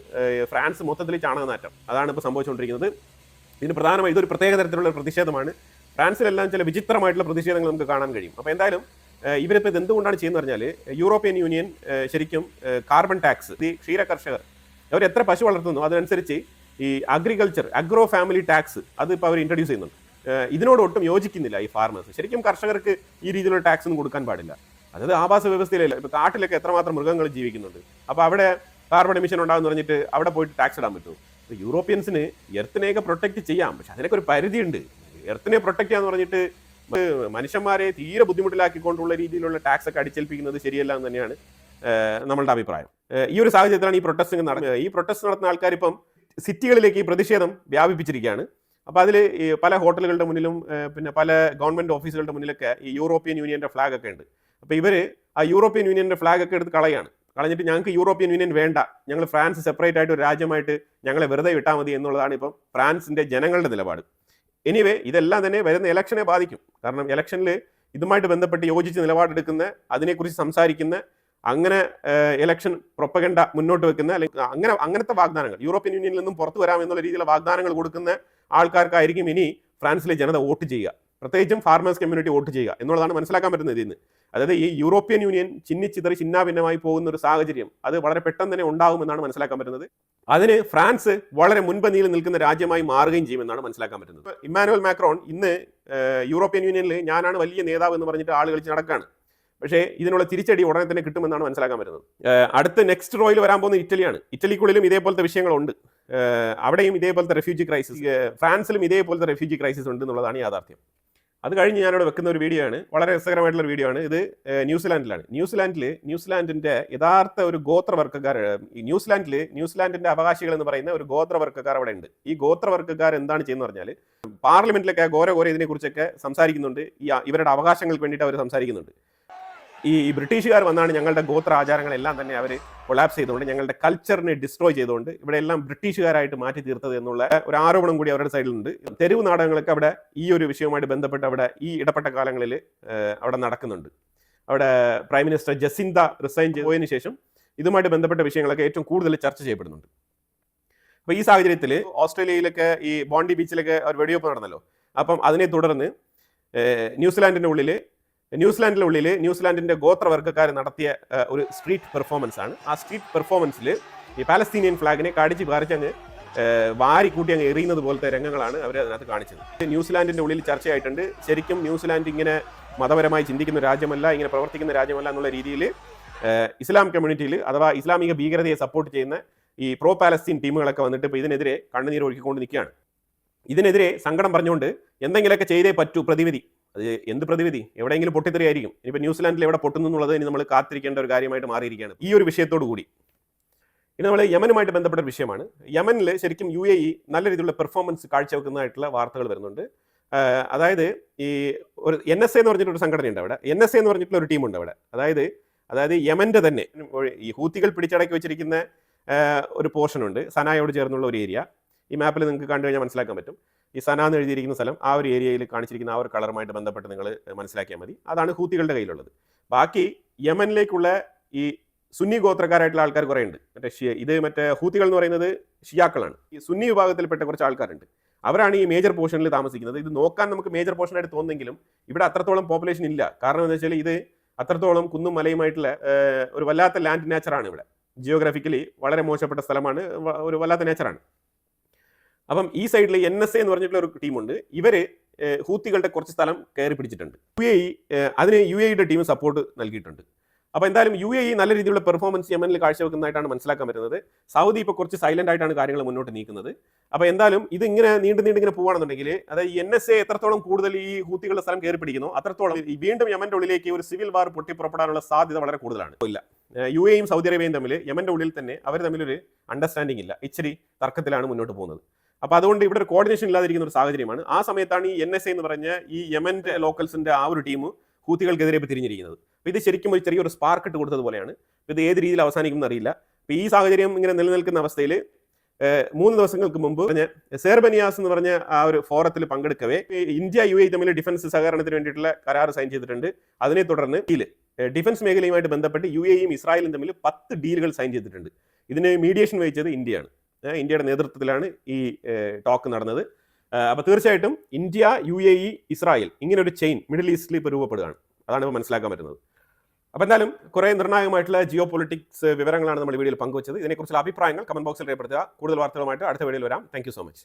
ഫ്രാൻസ് മൊത്തത്തിൽ ചാണകനാറ്റം, അതാണ് ഇപ്പോൾ സംഭവിച്ചുകൊണ്ടിരിക്കുന്നത്. ഇതിന് പ്രധാനമായി ഇതൊരു പ്രത്യേക തരത്തിലുള്ള പ്രതിഷേധമാണ്. ഫ്രാൻസിലെല്ലാം ചില വിചിത്രമായിട്ടുള്ള പ്രതിഷേധങ്ങൾ നമുക്ക് കാണാൻ കഴിയും. അപ്പോൾ എന്തായാലും ഇവരിപ്പോൾ ഇത് എന്തുകൊണ്ടാണ് ചെയ്യുന്നത് പറഞ്ഞാൽ, യൂറോപ്യൻ യൂണിയൻ ശരിക്കും കാർബൺ ടാക്സ്, ഈ ക്ഷീര കർഷകർ അവർ എത്ര പശു വളർത്തുന്നു അതിനനുസരിച്ച് ഈ അഗ്രോ ഫാമിലി ടാക്സ് അത് ഇപ്പോൾ അവർ ഇൻട്രൊഡ്യൂസ് ചെയ്യുന്നുണ്ട്. ഇതിനോട് ഒട്ടും യോജിക്കുന്നില്ല ഈ ഫാർമേഴ്സ്. ശരിക്കും കർഷകർക്ക് ഈ രീതിയിലുള്ള ടാക്സ് ഒന്നും കൊടുക്കാൻ പാടില്ല. അതായത് ആവാസ വ്യവസ്ഥയിലല്ല, ഇപ്പോൾ കാട്ടിലൊക്കെ എത്രമാത്രം മൃഗങ്ങൾ ജീവിക്കുന്നുണ്ട്. അപ്പോൾ അവിടെ കാർബൺ എമിഷൻ ഉണ്ടാകുമെന്ന് പറഞ്ഞിട്ട് അവിടെ പോയിട്ട് ടാക്സ് ഇടാൻ പറ്റുമോ? ഇപ്പോൾ യൂറോപ്യൻസിന് എർത്തിനെയൊക്കെ പ്രൊട്ടക്ട് ചെയ്യാം, പക്ഷെ അതിനൊക്കെ ഒരു പരിധിയുണ്ട്. എർത്തിനെ പ്രൊട്ടക്ട് ചെയ്യാന്ന് പറഞ്ഞിട്ട് മനുഷ്യന്മാരെ തീരെ ബുദ്ധിമുട്ടിലാക്കിക്കൊണ്ടുള്ള രീതിയിലുള്ള ടാക്സ് ഒക്കെ അടിച്ചേൽപ്പിക്കുന്നത് ശരിയല്ല എന്ന് തന്നെയാണ് നമ്മളുടെ അഭിപ്രായം. ഈ ഒരു സാഹചര്യത്തിലാണ് ഈ പ്രൊട്ടസ്റ്റ് നടക്കുന്നത്. ഈ പ്രൊട്ടസ്റ്റ് നടത്തുന്ന ആൾക്കാർ ഇപ്പം സിറ്റികളിലേക്ക് ഈ പ്രതിഷേധം വ്യാപിപ്പിച്ചിരിക്കുകയാണ്. അപ്പോൾ അതിൽ പല ഹോട്ടലുകളുടെ മുന്നിലും പിന്നെ പല ഗവൺമെന്റ് ഓഫീസുകളുടെ മുന്നിലൊക്കെ ഈ യൂറോപ്യൻ യൂണിയന്റെ ഫ്ലാഗ് ഒക്കെ ഉണ്ട്. അപ്പോൾ ഇവർ ആ യൂറോപ്യൻ യൂണിയന്റെ ഫ്ലാഗ് ഒക്കെ എടുത്ത് കളഞ്ഞിട്ട് ഞങ്ങൾക്ക് യൂറോപ്യൻ യൂണിയൻ വേണ്ട, ഞങ്ങൾ ഫ്രാൻസ് സെപ്പറേറ്റ് ആയിട്ട് ഒരു രാജ്യമായിട്ട് ഞങ്ങളെ വെറുതെ വിട്ടാൽ മതി എന്നുള്ളതാണ് ഇപ്പം ഫ്രാൻസിന്റെ ജനങ്ങളുടെ നിലപാട്. എനിവേ ഇതെല്ലാം തന്നെ വരുന്ന ഇലക്ഷനെ ബാധിക്കും. കാരണം ഇലക്ഷനിൽ ഇതുമായിട്ട് ബന്ധപ്പെട്ട് യോജിച്ച് നിലപാടെടുക്കുന്ന, അതിനെക്കുറിച്ച് സംസാരിക്കുന്ന, അങ്ങനെ ഇലക്ഷൻ പ്രൊപ്പഗണ്ട മുന്നോട്ട് വെക്കുന്ന, അല്ലെങ്കിൽ അങ്ങനത്തെ വാഗ്ദാനങ്ങൾ, യൂറോപ്യൻ യൂണിയനിൽ നിന്നും പുറത്തു വരാമെന്നുള്ള രീതിയിലുള്ള വാഗ്ദാനങ്ങൾ കൊടുക്കുന്ന ആൾക്കാർക്കായിരിക്കും ഇനി ഫ്രാൻസിലെ ജനത വോട്ട് ചെയ്യുക, പ്രത്യേകിച്ചും ഫാർമേഴ്സ് കമ്മ്യൂണിറ്റി വോട്ട് ചെയ്യുക എന്നുള്ളതാണ് മനസ്സിലാക്കാൻ പറ്റുന്നത് ഇതിൽ നിന്ന്. അതായത് ഈ യൂറോപ്യൻ യൂണിയൻ ചിന്നിച്ചിതറി ചിന്നാഭിന്നമായി പോകുന്ന ഒരു സാഹചര്യം അത് വളരെ പെട്ടെന്ന് തന്നെ ഉണ്ടാകുമെന്നാണ് മനസ്സിലാക്കാൻ പറ്റുന്നത്. അതിന് ഫ്രാൻസ് വളരെ മുൻപന്തിയിൽ നിൽക്കുന്ന രാജ്യമായി മാറുകയും ചെയ്യുമെന്നാണ് മനസ്സിലാക്കാൻ പറ്റുന്നത്. ഇമ്മാനുവൽ മാക്രോൺ ഇന്ന് യൂറോപ്യൻ യൂണിയനിൽ ഞാനാണ് വലിയ നേതാവ് എന്ന് പറഞ്ഞിട്ട് ആൾ കളിച്ച് നടക്കുകയാണ്. പക്ഷേ ഇതിനുള്ള തിരിച്ചടി ഉടനെ തന്നെ കിട്ടുമെന്നാണ് മനസ്സിലാക്കാൻ പറ്റുന്നത്. അടുത്ത നെക്സ്റ്റ് റോയിൽ വരാൻ പോകുന്ന ഇറ്റലിയാണ്. ഇറ്റലിക്കുള്ളിലും ഇതേപോലത്തെ വിഷയങ്ങളുണ്ട്. അവിടെയും ഇതേപോലത്തെ റെഫ്യൂജി ക്രൈസിസ്, ഫ്രാൻസിലും ഇതേപോലത്തെ റെഫ്യൂജി ക്രൈസിസ് ഉണ്ട് എന്നുള്ളതാണ് യാഥാർത്ഥ്യം. അത് കഴിഞ്ഞ് ഞാനിവിടെ വെക്കുന്ന ഒരു വീഡിയോ ആണ്, വളരെ രസകരമായിട്ടുള്ള ഒരു വീഡിയോ ആണ്. ഇത് ന്യൂസിലാൻഡിലാണ്. ന്യൂസിലാൻഡിന്റെ യഥാർത്ഥ ഒരു ഗോത്രവർഗ്ഗക്കാർ, ന്യൂസിലാൻഡിന്റെ അവകാശികൾ എന്ന് പറയുന്ന ഒരു ഗോത്രവർഗ്ഗക്കാർ അവിടെ ഉണ്ട്. ഈ ഗോത്രവർഗ്ഗക്കാർ എന്താണ് ചെയ്യുന്നത് പറഞ്ഞാൽ, പാർലമെന്റിലൊക്കെ ഘോര ഇതിനെക്കുറിച്ചൊക്കെ സംസാരിക്കുന്നുണ്ട്. ഇവരുടെ അവകാശങ്ങൾക്ക് വേണ്ടിയിട്ട് അവർ സംസാരിക്കുന്നുണ്ട്. ഈ ബ്രിട്ടീഷുകാർ വന്നാണ് ഞങ്ങളുടെ ഗോത്ര ആചാരങ്ങളെല്ലാം തന്നെ അവർ കൊളാപ്സ് ചെയ്തുകൊണ്ട്, ഞങ്ങളുടെ കൾച്ചറിനെ ഡിസ്ട്രോയ് ചെയ്തുകൊണ്ട് ഇവിടെ എല്ലാം ബ്രിട്ടീഷുകാരായിട്ട് മാറ്റി തീർത്തത് എന്നുള്ള ഒരു ആരോപണം കൂടി അവരുടെ സൈഡിലുണ്ട്. തെരുവ് നാടകങ്ങളൊക്കെ അവിടെ ഈ ഒരു വിഷയവുമായിട്ട് ബന്ധപ്പെട്ട് അവിടെ ഈ ഇടപെട്ട കാലങ്ങളിൽ അവിടെ നടക്കുന്നുണ്ട്. അവിടെ പ്രൈം മിനിസ്റ്റർ ജസിന്ത റിസൈൻ പോയതിനു ശേഷം ഇതുമായിട്ട് ബന്ധപ്പെട്ട വിഷയങ്ങളൊക്കെ ഏറ്റവും കൂടുതൽ ചർച്ച ചെയ്യപ്പെടുന്നുണ്ട്. അപ്പോൾ ഈ സാഹചര്യത്തിൽ ഓസ്ട്രേലിയയിലൊക്കെ ഈ ബോണ്ടി ബീച്ചിലൊക്കെ ഒരു വെടിവെപ്പ് നടന്നല്ലോ. അപ്പം അതിനെ തുടർന്ന് ന്യൂസിലാൻഡിന്റെ ഗോത്രവർഗ്ഗക്കാർ നടത്തിയ ഒരു സ്ട്രീറ്റ് പെർഫോമൻസ് ആണ്. ആ സ്ട്രീറ്റ് പെർഫോമൻസിൽ ഈ പാലസ്തീനിയൻ ഫ്ലാഗിനെ പറിച്ചങ്ങ് വാരിക്കൂട്ടി അങ്ങ് എറിയുന്നത് പോലത്തെ രംഗങ്ങളാണ് അവർ അതിനകത്ത് കാണിച്ചത്. ന്യൂസിലാൻഡിന്റെ ഉള്ളിൽ ചർച്ചയായിട്ടുണ്ട്. ശരിക്കും ന്യൂസിലാൻഡ് ഇങ്ങനെ മതപരമായി ചിന്തിക്കുന്ന രാജ്യമല്ല, ഇങ്ങനെ പ്രവർത്തിക്കുന്ന രാജ്യമല്ല എന്നുള്ള രീതിയിൽ ഇസ്ലാം കമ്മ്യൂണിറ്റിയിൽ, അഥവാ ഇസ്ലാമിക ഭീകരതയെ സപ്പോർട്ട് ചെയ്യുന്ന ഈ പ്രോ പാലസ്തീൻ ടീമുകളൊക്കെ വന്നിട്ട് ഇപ്പോൾ ഇതിനെതിരെ കണ്ണുനീർ ഒഴുക്കിക്കൊണ്ട് നിൽക്കുകയാണ്. ഇതിനെതിരെ സങ്കടം പറഞ്ഞുകൊണ്ട് എന്തെങ്കിലുമൊക്കെ ചെയ്തേ പറ്റൂ പ്രതിവിധി. അത് എന്ത് പ്രതിവിധി? എവിടെയെങ്കിലും പൊട്ടിത്തെറിയായിരിക്കും. ഇനിയിപ്പോൾ ന്യൂസിലാൻഡിൽ എവിടെ പൊട്ടുന്നു എന്നുള്ളത് ഇനി നമ്മൾ കാത്തിരിക്കേണ്ട ഒരു കാര്യമായിട്ട് മാറിയിരിക്കുകയാണ് ഈ ഒരു വിഷയത്തോടു കൂടി. ഇനി നമ്മൾ യമനുമായിട്ട് ബന്ധപ്പെട്ട ഒരു വിഷയമാണ്. യമനിൽ ശരിക്കും UAE നല്ല രീതിയിലുള്ള പെർഫോമൻസ് കാഴ്ചവെക്കുന്നതായിട്ടുള്ള വാർത്തകൾ വരുന്നുണ്ട്. അതായത് ഈ ഒരു NSA എന്ന് പറഞ്ഞിട്ടൊരു സംഘടനയുണ്ട് അവിടെ. NSA എന്ന് പറഞ്ഞിട്ടുള്ള ഒരു ടീമുണ്ട് അവിടെ. അതായത് യമന്റെ തന്നെ ഈ ഹൂത്തികൾ പിടിച്ചടക്കി വെച്ചിരിക്കുന്ന ഒരു പോർഷൻ ഉണ്ട്, സനായോട് ചേർന്നുള്ള ഒരു ഏരിയ. ഈ മാപ്പിൽ നിങ്ങൾക്ക് കണ്ടു കഴിഞ്ഞാൽ മനസ്സിലാക്കാൻ പറ്റും. ഈ സന എന്ന് എഴുതിയിരിക്കുന്ന സ്ഥലം ആ ഒരു ഏരിയയിൽ കാണിച്ചിരിക്കുന്ന ആ ഒരു കളറുമായിട്ട് ബന്ധപ്പെട്ട് നിങ്ങൾ മനസ്സിലാക്കിയാൽ മതി. അതാണ് ഹൂത്തികളുടെ കയ്യിലുള്ളത്. ബാക്കി യമനിലേക്കുള്ള ഈ സുന്നി ഗോത്രക്കാരായിട്ടുള്ള ആൾക്കാർ കുറേ ഉണ്ട്. മറ്റേ ഹൂത്തികൾ എന്ന് പറയുന്നത് ഷിയാക്കളാണ്. ഈ സുന്നി വിഭാഗത്തിൽപ്പെട്ട കുറച്ച് ആൾക്കാരുണ്ട്. അവരാണ് ഈ മേജർ പോർഷനിൽ താമസിക്കുന്നത്. ഇത് നോക്കാൻ നമുക്ക് മേജർ പോർഷനായിട്ട് തോന്നുന്നെങ്കിലും ഇവിടെ അത്രത്തോളം പോപ്പുലേഷൻ ഇല്ല. കാരണം എന്താ വെച്ചാൽ ഇത് അത്രത്തോളം കുന്നും മലയുമായിട്ടുള്ള ഒരു വല്ലാത്ത ലാൻഡ് നേച്ചറാണ്. ഇവിടെ ജിയോഗ്രാഫിക്കലി വളരെ മോശപ്പെട്ട സ്ഥലമാണ്, ഒരു വല്ലാത്ത നേച്ചറാണ്. അപ്പം ഈ സൈഡിൽ NSA എന്ന് പറഞ്ഞിട്ടുള്ള ഒരു ടീമുണ്ട്. ഇവർ ഹൂത്തികളുടെ കുറച്ച് സ്ഥലം കയറി പിടിച്ചിട്ടുണ്ട്. അതിന് UAEയുടെ ടീം സപ്പോർട്ട് നൽകിയിട്ടുണ്ട്. അപ്പോൾ എന്തായാലും UAE നല്ല രീതിയിലുള്ള പെർഫോമൻസ് യമനിൽ കാഴ്ചവെക്കുന്നതായിട്ടാണ് മനസ്സിലാക്കാൻ പറ്റുന്നത്. സൗദി ഇപ്പോൾ കുറച്ച് സൈലന്റ് ആയിട്ടാണ് കാര്യങ്ങൾ മുന്നോട്ട് നീക്കുന്നത്. അപ്പോൾ എന്തായാലും ഇത് ഇങ്ങനെ നീണ്ടിങ്ങനെ പോവുകയാണെന്നുണ്ടെങ്കിൽ, അതായത് NSA എത്രത്തോളം കൂടുതൽ ഈ ഹൂത്തികളുടെ സ്ഥലം കയറി പിടിക്കുന്നു അത്രത്തോളം വീണ്ടും യമന്റെ ഉള്ളിലേക്ക് ഒരു സിവിൽ വാർ പൊട്ടിപ്പുറപ്പെടാനുള്ള സാധ്യത വളരെ കൂടുതലാണ്. UAEയും സൗദി അറേബ്യയും തമ്മിൽ യമന്റെ ഉള്ളിൽ തന്നെ അവർ തമ്മിലൊരു അണ്ടർസ്റ്റാൻഡിംഗ് ഇല്ല, ഇച്ചിരി തർക്കത്തിലാണ് മുന്നോട്ട് പോകുന്നത്. അപ്പോൾ അതുകൊണ്ട് ഇവിടെ ഒരു കോർഡിനേഷൻ ഇല്ലാതിരിക്കുന്ന ഒരു സാഹചര്യമാണ്. ആ സമയത്താണ് ഈ NSA എന്ന് പറഞ്ഞ ഈ യമന്റെ ലോക്കൽസിന്റെ ആ ഒരു ടീം ഹൂത്തികൾക്കെതിരെ ഇപ്പോൾ തിരിഞ്ഞിരിക്കുന്നത്. അപ്പോൾ ഇത് ശരിക്കും ഒരു ചെറിയൊരു സ്പാർക്ക് ഇട്ട് കൊടുത്തതുപോലെയാണ്. ഇത് ഏത് രീതിയിൽ അവസാനിക്കുമെന്ന് അറിയില്ല. അപ്പോൾ ഈ സാഹചര്യം ഇങ്ങനെ നിലനിൽക്കുന്ന അവസ്ഥയിൽ 3 ദിവസങ്ങൾക്ക് മുമ്പ് സെർബനിയാസ് എന്ന് പറഞ്ഞ ആ ഒരു ഫോറത്തിൽ പങ്കെടുക്കവേ ഇന്ത്യ UAE തമ്മിൽ ഡിഫൻസ് സഹകരണത്തിന് വേണ്ടിയിട്ടുള്ള കരാർ സൈൻ ചെയ്തിട്ടുണ്ട്. അതിനെ തുടർന്ന് ഡിഫൻസ് മേഖലയുമായിട്ട് ബന്ധപ്പെട്ട് UAE-യും ഇസ്രായേലും തമ്മിൽ 10 ഡീലുകൾ സൈൻ ചെയ്തിട്ടുണ്ട്. ഇതിന് മീഡിയേഷൻ വഹിച്ചത് ഇന്ത്യയാണ്. ഇന്ത്യയുടെ നേതൃത്വത്തിലാണ് ഈ ടോക്ക് നടന്നത്. അപ്പോൾ തീർച്ചയായിട്ടും ഇന്ത്യ, UAE, ഇസ്രായേൽ ഇങ്ങനെ ഒരു ചെയിൻ മിഡിൽ ഈസ്റ്റിൽ ഇപ്പോൾ രൂപപ്പെടുകയാണ്. അതാണ് ഇപ്പോൾ മനസ്സിലാക്കാൻ പറ്റുന്നത്. അപ്പോൾ എന്തായാലും കുറേ നിർണായകമായിട്ടുള്ള ജിയോ പൊളിറ്റിക്സ് വിവരങ്ങളാണ് നമ്മൾ ഈ വീഡിയോയിൽ പങ്കുവച്ചത്. ഇതിനെക്കുറിച്ചുള്ള അഭിപ്രായങ്ങൾ കമന്റ് ബോക്സിൽ രേഖപ്പെടുത്തുക. കൂടുതൽ വാർത്തകളുമായിട്ട് അടുത്ത വീഡിയോയിൽ വരാം. Thank you so much.